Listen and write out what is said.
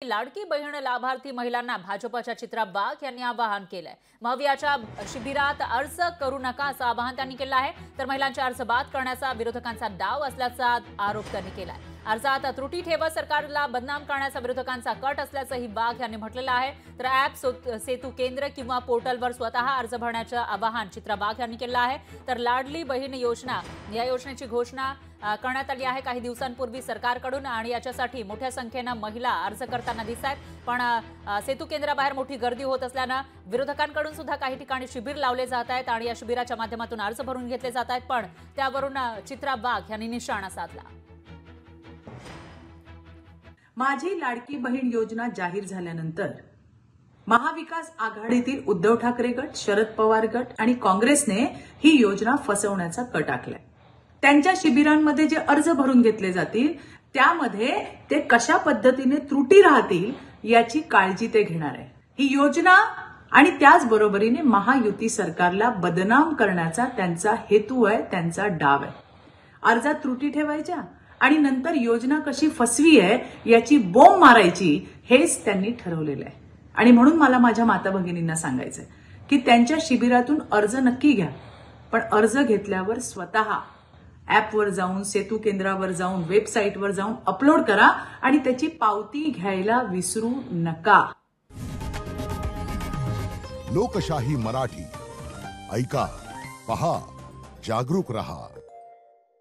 लाडकी बहीण लाभार्थी महिलांना भाजपच्या चित्रा वाघ यांनी आवाहन केलंय। महावियाच्या शिबिरात अर्ज करू नका असं आवाहन त्यांनी केलं आहे। तर महिलांचे अर्ज बाद करण्याचा विरोधकांचा डाव असल्याचा आरोप त्यांनी केलाय। अर्जात त्रुटी ठेवत सरकारला बदनाम करण्याचा विरोधकांचा कट असल्याचंही वाघ यांनी म्हटलेलं आहे। तर ॲप सेतू केंद्र किंवा पोर्टलवर स्वतः अर्ज भरण्याचं आवाहन चित्रा वाघ यांनी केलं आहे। तर लाडली बहीण योजना या योजनेची घोषणा करण्यात आली आहे काही दिवसांपूर्वी सरकारकडून आणि याच्यासाठी मोठ्या संख्येने महिला अर्ज करताना दिसत आहेत। पण सेतू केंद्राबाहेर मोठी गर्दी होत असल्याने विरोधकांकडून सुद्धा काही ठिकाणी शिबिर लावले जात आहेत आणि या शिबिराच्या माध्यमातून अर्ज भरून घेतले जात आहेत। पण त्यावरून चित्रा वाघ यांनी निशाणा साधला। माझी लाडकी बहीण योजना जाहीर झाल्यानंतर महाविकास आघाडीतील उद्धव ठाकरे गट, शरद पवार गट आणि काँग्रेसने ही योजना फसवण्याचा कट आखलाय। त्यांच्या शिबिरांमध्ये जे अर्ज भरून घेतले जातील त्यामध्ये ते कशा पद्धतीने त्रुटी राहतील याची काळजी ते घेणार आहे। ही योजना आणि त्याचबरोबरीने महायुती सरकारला बदनाम करण्याचा त्यांचा हेतू आहे, त्यांचा डाव आहे। अर्जात त्रुटी ठेवायच्या आणि नंतर योजना कशी फसवी आहे याची बोंब मारायची हेच त्यांनी ठरवलेलं आहे। आणि म्हणून मला माझ्या माता भगिनींना सांगायचंय की त्यांच्या शिबिरातून अर्ज नक्की घ्या, पण अर्ज घेतल्यावर स्वतः ॲपवर जाऊन, सेतू केंद्रावर जाऊन, वेबसाईटवर जाऊन अपलोड करा आणि त्याची पावती घ्यायला विसरू नका। लोकशाही मराठी ऐका, पहा, जागरूक रहा।